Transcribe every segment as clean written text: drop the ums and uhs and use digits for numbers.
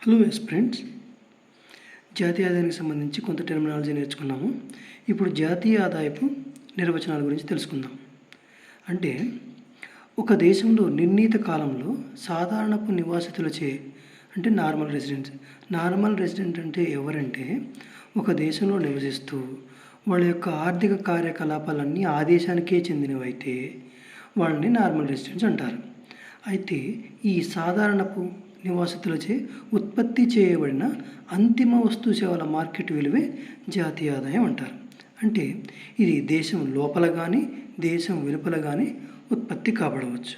Hello friends, జాతీయ ఆదాయానికి సంబంధించి కొంత టెర్మినాలజీ నేర్చుకున్నాము. ఇప్పుడు జాతీయ ఆదాయపు నిర్వచనాల గురించి తెలుసుకుందాం. అంటే ఒక దేశంలో నిర్ణీత కాలంలో సాధారణపు నివాసితులచే అంటే నార్మల్ రెసిడెంట్ అంటే ఎవరంటే ఒక దేశంలో నివసిస్తూ వాళ్ళ యొక్క ఆర్థిక కార్యకలాపాలన్నీ ఆ దేశానికే చెందినవైతే వాళ్ళని నార్మల్ రెసిడెంట్స్ అంటారు. అయితే ఈ సాధారణపు నివాసితులచే ఉత్పత్తి చేయబడిన అంతిమ వస్తు సేవల మార్కెట్ విలువే జాతీయ ఆదాయం అంటారు. అంటే ఇది దేశం లోపల కానీ దేశం వెలుపల కానీ ఉత్పత్తి కాబడవచ్చు.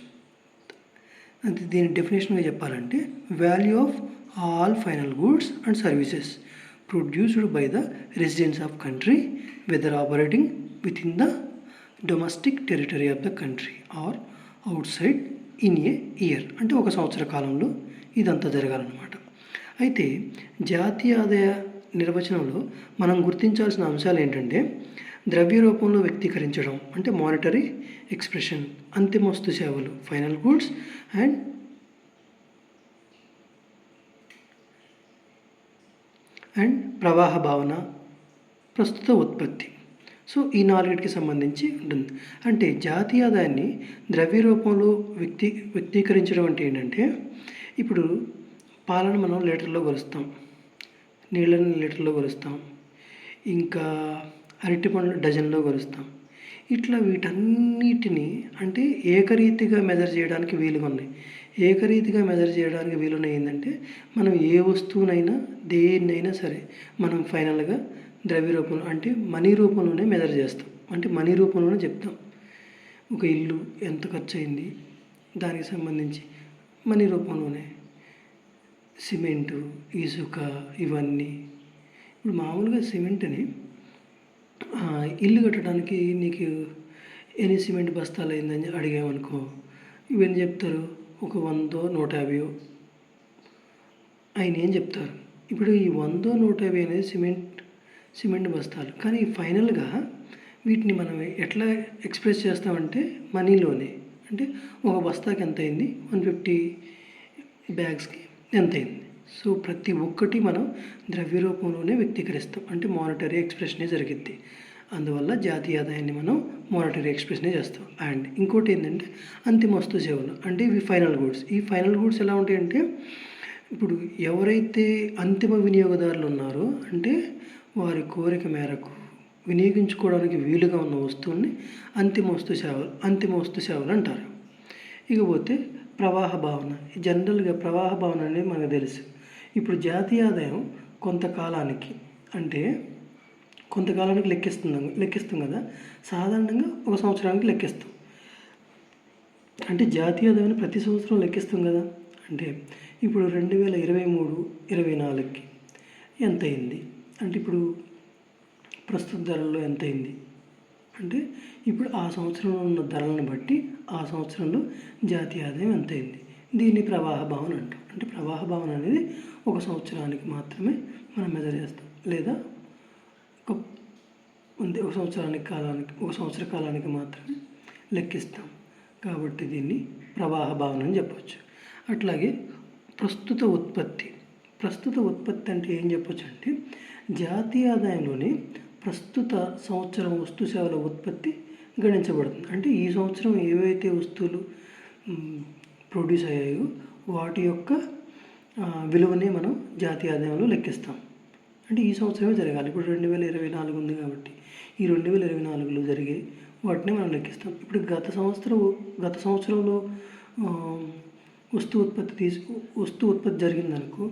అంటే దీని డెఫినేషన్గా చెప్పాలంటే value of all final goods and services produced by the residents of country whether operating within the domestic territory of the country or outside in a year. అంటే ఒక సంవత్సర కాలంలో ఇదంతా జరగాలన్నమాట. అయితే జాతీయ ఆదాయ నిర్వచనంలో మనం గుర్తించాల్సిన అంశాలు ఏంటంటే ద్రవ్య రూపంలో వ్యక్తీకరించడం అంటే మానిటరీ ఎక్స్ప్రెషన్, అంతిమ వస్తు సేవలు ఫైనల్ గూడ్స్ అండ్ ప్రవాహ భావన, ప్రస్తుత ఉత్పత్తి. సో ఈ నాలుగిటికి సంబంధించి ఉంటుంది. అంటే జాతీయ ఆదాయాన్ని ద్రవ్య రూపంలో వ్యక్తీకరించడం అంటే ఏంటంటే ఇప్పుడు పాలను మనం లీటర్లో కొలుస్తాం, నీళ్ళని లీటర్లో కొలుస్తాం, ఇంకా అరటిపండు డజన్లో కొలుస్తాం. ఇట్లా వీటన్నిటిని అంటే ఏకరీతిగా మెజర్ చేయడానికి వీలుగా ఉన్నాయి. ఏకరీతిగా మెజర్ చేయడానికి వీలున్నాయి ఏంటంటే మనం ఏ వస్తువునైనా దేన్నైనా సరే మనం ఫైనల్గా ద్రవ్య రూపంలో అంటే మనీ రూపంలోనే మెజర్ చేస్తాం. అంటే మనీ రూపంలోనే చెప్తాం. ఒక ఇల్లు ఎంత ఖర్చు అయింది దానికి సంబంధించి మనీ రూపంలోనే, సిమెంటు, ఇసుక ఇవన్నీ. ఇప్పుడు మామూలుగా సిమెంట్ని ఇల్లు కట్టడానికి నీకు ఎన్ని సిమెంట్ బస్తాలు అయిందని అడిగామనుకో, ఇవన్నీ చెప్తారు ఒక 100 150 అయినాయి అని చెప్తారు. ఇప్పుడు ఈ 100 150 అనేది సిమెంట్ బస్తాలు. కానీ ఫైనల్గా వీటిని మనం ఎట్లా ఎక్స్ప్రెస్ చేస్తామంటే మనీలోనే. అంటే ఒక బస్తాకి ఎంత అయింది, 150 బ్యాగ్స్కి ఎంత అయింది. సో ప్రతి ఒక్కటి మనం ద్రవ్య రూపంలోనే వ్యక్తీకరిస్తాం. అంటే మానిటరీ ఎక్స్ప్రెషనే జరిగిద్ది. అందువల్ల జాతీయ ఆదాయాన్ని మనం మానిటరీ ఎక్స్ప్రెషనే చేస్తాం. అండ్ ఇంకోటి ఏంటంటే అంతిమ వస్తు సేవలు అంటే ఇవి ఫైనల్ గూడ్స్. ఈ ఫైనల్ గూడ్స్ ఎలా ఉంటాయంటే ఇప్పుడు ఎవరైతే అంతిమ వినియోగదారులు ఉన్నారో అంటే వారి కోరిక మేరకు వినియోగించుకోవడానికి వీలుగా ఉన్న వస్తువుని అంతిమ వస్తు సేవలు అంటారు. ఇకపోతే ప్రవాహ భావన. జనరల్గా ప్రవాహ భావన అనేది మనకు తెలుసు. ఇప్పుడు జాతీయ ఆదాయం కొంతకాలానికి లెక్కిస్తాం కదా. సాధారణంగా ఒక సంవత్సరానికి లెక్కిస్తాం. అంటే జాతీయ ఆదాయాన్ని ప్రతి సంవత్సరం లెక్కిస్తాం కదా. అంటే ఇప్పుడు 2023-24కి ఎంత అయింది అంటే ఇప్పుడు ప్రస్తుత ధరల్లో ఎంత అయింది అంటే ఇప్పుడు ఆ సంవత్సరంలో ఉన్న ధరలను బట్టి ఆ సంవత్సరంలో జాతీయ ఆదాయం ఎంత అయింది. దీన్ని ప్రవాహ భావన అంటాం. అంటే ప్రవాహ భావన అనేది ఒక సంవత్సరానికి మాత్రమే మనం మెజర్ చేస్తాం, లేదా ఒక సంవత్సర కాలానికి మాత్రమే లెక్కిస్తాం. కాబట్టి దీన్ని ప్రవాహ భావన అని చెప్పవచ్చు. అట్లాగే ప్రస్తుత ఉత్పత్తి అంటే ఏం చెప్పొచ్చు అంటే జాతీయ ఆదాయంలోనే ప్రస్తుత సంవత్సరం వస్తు సేవల ఉత్పత్తి గణించబడుతుంది. అంటే ఈ సంవత్సరం ఏవైతే వస్తువులు ప్రొడ్యూస్ అయ్యాయో వాటి యొక్క విలువనే మనం జాతీయ ఆదాయంలో లెక్కిస్తాం. అంటే ఈ సంవత్సరమే జరగాలి. ఇప్పుడు 2024 ఉంది కాబట్టి ఈ 2024లో జరిగే వాటిని మనం లెక్కిస్తాం. ఇప్పుడు గత సంవత్సరంలో వస్తు ఉత్పత్తి జరిగిందనుకో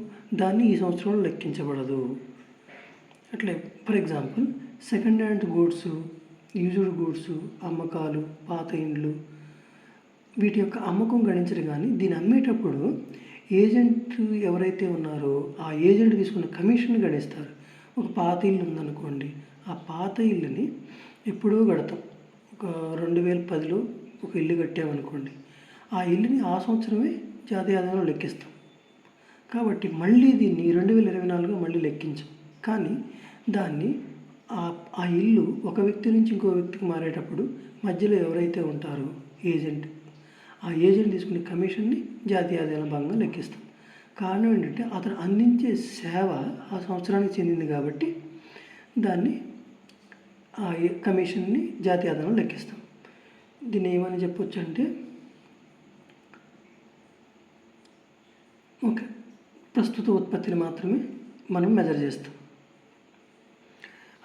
దాన్ని ఈ సంవత్సరంలో లెక్కించబడదు. అట్లే for example second hand goods, used goods అమ్మకాలు, పాత ఇండ్లు వీటి యొక్క అమ్మకం గణించరు. కానీ దీన్ని అమ్మేటప్పుడు ఏజెంట్ ఎవరైతే ఉన్నారో ఆ ఏజెంట్ తీసుకున్న కమిషన్ గణిస్తారు. ఒక పాత ఇల్లు ఉందనుకోండి, ఆ పాత ఇల్లుని ఎప్పుడూ కడతాం. ఒక 2010లో ఒక ఇల్లు కట్టామనుకోండి, ఆ ఇల్లుని ఆ సంవత్సరమే జాతీయ ఆదాయంలో లెక్కిస్తాం. కాబట్టి మళ్ళీ దీన్ని 2024లో మళ్ళీ లెక్కించాం. కానీ దాన్ని ఆ ఇల్లు ఒక వ్యక్తి నుంచి ఇంకో వ్యక్తికి మారేటప్పుడు మధ్యలో ఎవరైతే ఉంటారో ఆ ఏజెంట్ తీసుకునే కమిషన్ని జాతీయ ఆదాయాల భాగంగా లెక్కిస్తాం. కారణం ఏంటంటే అతను అందించే సేవ ఆ సంవత్సరానికి చెందింది కాబట్టి దాన్ని ఆ కమిషన్ని జాతీయ ఆదాయంలో లెక్కిస్తాం. దీన్ని ఏమని చెప్పొచ్చు అంటే ఓకే, ప్రస్తుత ఉత్పత్తిని మాత్రమే మనం మెజర్ చేస్తాం.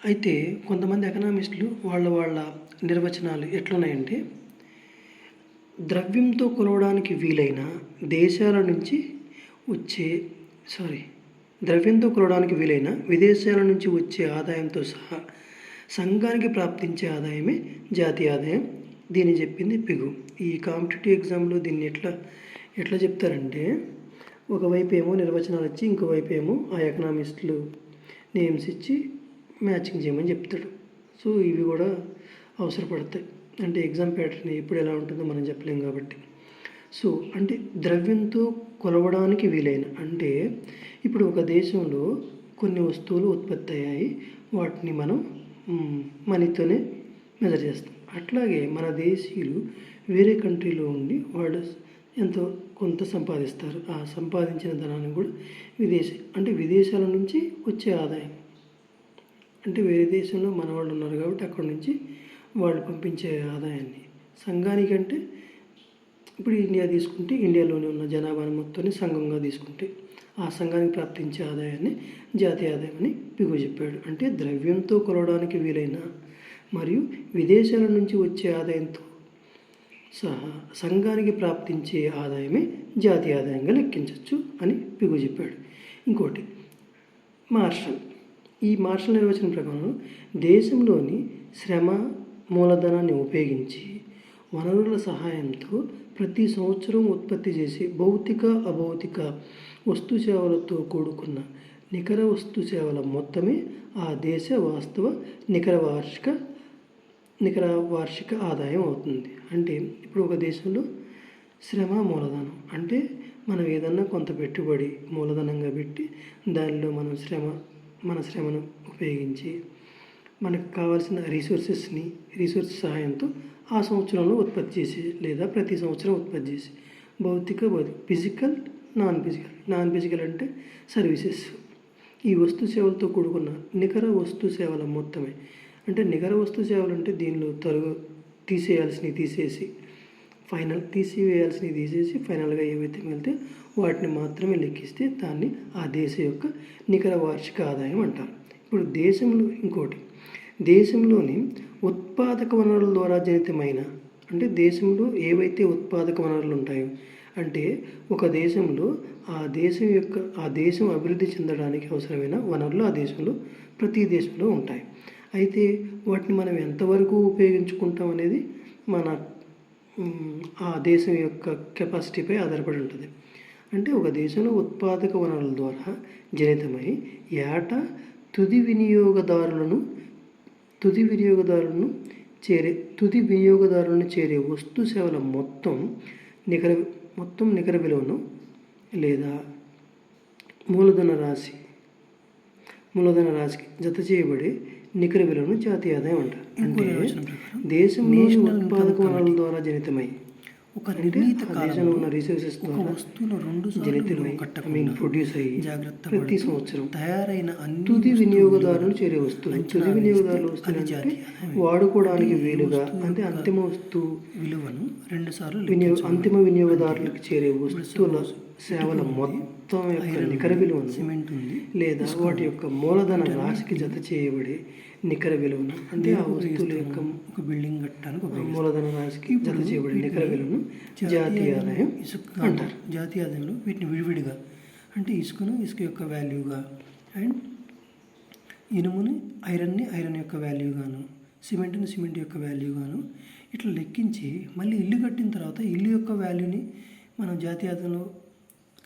అయితే కొంతమంది ఎకనామిస్టులు వాళ్ళ నిర్వచనాలు ఎట్లున్నాయంటే, ద్రవ్యంతో కొలవడానికి వీలైన విదేశాల నుంచి వచ్చే ఆదాయంతో సహా సంఘానికి ప్రాప్తించే ఆదాయమే జాతీయ ఆదాయం. దీన్ని చెప్పింది పిగు. ఈ కాంపిటేటివ్ ఎగ్జామ్లో దీన్ని ఎట్లా చెప్తారంటే, ఒకవైపు ఏమో నిర్వచనాలు ఇచ్చి ఇంకోవైపు ఏమో ఆ ఎకనామిస్టులు నేమ్స్ ఇచ్చి మ్యాచింగ్ చేయమని చెప్తాడు. సో ఇవి కూడా అవసరపడతాయి. అంటే ఎగ్జామ్ ప్యాటర్న్ ఎప్పుడు ఎలా ఉంటుందో మనం చెప్పలేం కాబట్టి. సో అంటే ద్రవ్యంతో కొలవడానికి వీలైన, అంటే ఇప్పుడు ఒక దేశంలో కొన్ని వస్తువులు ఉత్పత్తి అయ్యాయి, వాటిని మనం మనీతోనే మెజర్ చేస్తాం. అట్లాగే మన దేశీయులు వేరే కంట్రీలో ఉండి వాళ్ళు ఎంతో కొంత సంపాదిస్తారు. ఆ సంపాదించిన ధనాన్ని కూడా విదేశాల నుంచి వచ్చే ఆదాయం, అంటే వేరే దేశంలో మన వాళ్ళు ఉన్నారు కాబట్టి అక్కడ నుంచి వాళ్ళు పంపించే ఆదాయాన్ని సంఘానికంటే, ఇప్పుడు ఇండియా తీసుకుంటే ఇండియాలోనే ఉన్న జనాభాను మొత్తాన్ని సంఘంగా తీసుకుంటే ఆ సంఘానికి ప్రాప్తించే ఆదాయాన్ని జాతీయ ఆదాయం అని పిగు చెప్పాడు. అంటే ద్రవ్యంతో కొలవడానికి వీలైన మరియు విదేశాల నుంచి వచ్చే ఆదాయంతో సహా సంఘానికి ప్రాప్తించే ఆదాయమే జాతీయ ఆదాయంగా లెక్కించవచ్చు అని పిగు చెప్పాడు. ఇంకోటి మార్షల్. ఈ మార్షల్ నిర్వచనం ప్రకారం దేశంలోని శ్రమ మూలధనాన్ని ఉపయోగించి వనరుల సహాయంతో ప్రతి సంవత్సరం ఉత్పత్తి చేసే భౌతిక అభౌతిక వస్తు సేవలతో కూడుకున్న నికర వస్తు సేవల మొత్తమే ఆ దేశ వాస్తవ నికర వార్షిక ఆదాయం అవుతుంది. అంటే ఇప్పుడు ఒక దేశంలో శ్రమ మూలధనం అంటే మనం ఏదన్నా కొంత పెట్టుబడి మూలధనంగా పెట్టి దానిలో మన శ్రమను ఉపయోగించి మనకు కావాల్సిన రిసోర్స్ సహాయంతో ఆ సంవత్సరంలో ఉత్పత్తి చేసి లేదా ప్రతి సంవత్సరం ఉత్పత్తి చేసి భౌతిక ఫిజికల్ నాన్ ఫిజికల్ అంటే సర్వీసెస్, ఈ వస్తు సేవలతో కూడుకున్న నికర వస్తు సేవల మొత్తమే. అంటే నికర వస్తు సేవలు అంటే దీనిలో తీసివేయాల్సినవి తీసేసి ఫైనల్గా ఏవైతే మిగిలితే వాటిని మాత్రమే లెక్కిస్తే దాన్ని ఆ దేశం యొక్క నికర వార్షిక ఆదాయం అంటారు. ఇప్పుడు దేశంలోని ఉత్పాదక వనరుల ద్వారా జనితమైన, అంటే దేశంలో ఏవైతే ఉత్పాదక వనరులు ఉంటాయో, అంటే ఒక దేశంలో ఆ దేశం అభివృద్ధి చెందడానికి అవసరమైన వనరులు ఆ దేశంలో ప్రతి దేశంలో ఉంటాయి. అయితే వాటిని మనం ఎంతవరకు ఉపయోగించుకుంటాం అనేది ఆ దేశం యొక్క కెపాసిటీపై ఆధారపడి ఉంటుంది. అంటే ఒక దేశంలో ఉత్పాదక వనరుల ద్వారా జనితమై ఏటా తుది వినియోగదారులను చేరే వస్తు సేవల మొత్తం నికర విలువను లేదా మూలధన రాశికి జత చేయబడే నికర విలువను జాతీయ ఆదాయం అంటారు. అంటే దేశంలోని ఉత్పాదక వనరుల ద్వారా జనితమై ఒక నిర్ణీత కాలంలో ఉన్న రిసోర్సెస్ ద్వారా వస్తువులు ప్రొడ్యూస్ అయ్యి ప్రతి సంవత్సరం తయారైన తుది వినియోగదారులను చేరే వస్తువులు. తుది వినియోగదారులు వస్తువులు వాడుకోవడానికి వీలుగా, అంటే అంతిమ వస్తువు విలువను 2 సార్లు అంతిమ వినియోగదారులకు చేరే వస్తువుల సేవల మొత్తం యొక్క నికర విలువను లేదా వాటి యొక్క మూలధన రాశికి జత చేయబడే నికర విలువను, అంటే ఆ వస్తువుల యొక్క ఒక బిల్డింగ్ కట్టడానికి మూలధన రాశికి జత చేయబడే నికర విలువను జాతీయ ఆదాయం అంటారు. జాతీయ ఆదాయంలో వీటిని విడివిడిగా, అంటే ఇసుక యొక్క వాల్యూగా, అండ్ ఇనుముని ఐరన్ యొక్క వాల్యూగాను, సిమెంట్ యొక్క వాల్యూగాను ఇట్లా లెక్కించి మళ్ళీ ఇల్లు కట్టిన తర్వాత ఇల్లు యొక్క వాల్యూని మనం జాతీయ ఆదాయంలో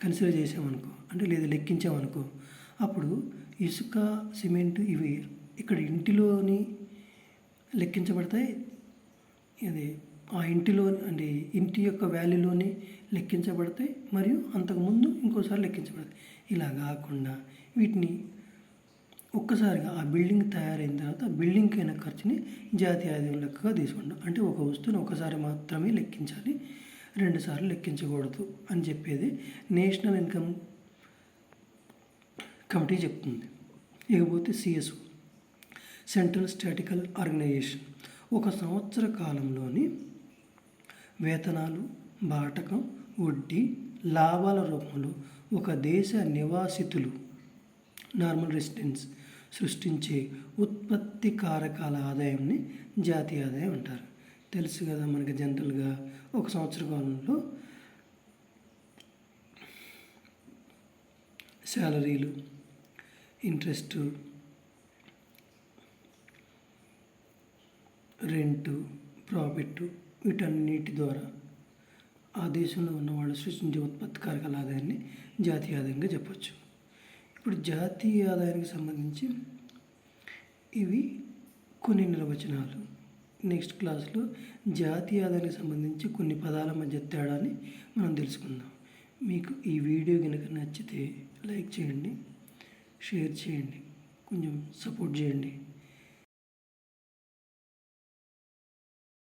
కన్సిడర్ చేసామనుకో, అంటే లేదా లెక్కించామనుకో, అప్పుడు ఇసుక సిమెంట్ ఇవి ఇక్కడ ఇంటిలోని లెక్కించబడతాయి. ఇది ఆ ఇంటిలో, అంటే ఇంటి యొక్క వాల్యూలోని లెక్కించబడతాయి, మరియు అంతకుముందు ఇంకోసారి లెక్కించబడతాయి. ఇలా కాకుండా వీటిని ఒక్కసారిగా ఆ బిల్డింగ్ తయారైన తర్వాత బిల్డింగ్కి అయిన ఖర్చుని జాతీయ ఆదాయం లెక్కగా తీసుకుంటాం. అంటే ఒక వస్తువుని ఒకసారి మాత్రమే లెక్కించాలి, 2 సార్లు లెక్కించకూడదు అని చెప్పేది నేషనల్ ఇన్కమ్ కమిటీ చెప్తుంది. ఇకపోతే సిఎస్ఓ, సెంట్రల్ స్టాటికల్ ఆర్గనైజేషన్, ఒక సంవత్సర కాలంలోని వేతనాలు, బాటకం, వడ్డీ, లాభాల రూపంలో ఒక దేశ నివాసితులు నార్మల్ రెసిడెన్స్ సృష్టించే ఉత్పత్తి కారకాల ఆదాయాన్ని జాతీయ ఆదాయం అంటారు. తెలుసు కదా మనకి జనరల్గా ఒక సంవత్సర కాలంలో శాలరీలు, ఇంట్రెస్ట్, రెంటు, ప్రాఫిట్ వీటన్నిటి ద్వారా ఆ దేశంలో ఉన్నవాళ్ళు సృష్టించే ఉత్పత్తి కారకాల ఆదాయాన్ని జాతీయ ఆదాయంగా చెప్పచ్చు. ఇప్పుడు జాతీయ ఆదాయానికి సంబంధించి ఇవి కొన్ని నిర్వచనాలు. నెక్స్ట్ క్లాస్లో జాతీయ ఆదాయానికి సంబంధించి కొన్ని పదాల మధ్య తేడాని మనం తెలుసుకుందాం. మీకు ఈ వీడియో కనుక నచ్చితే లైక్ చేయండి, షేర్ చేయండి, కొంచెం సపోర్ట్ చేయండి.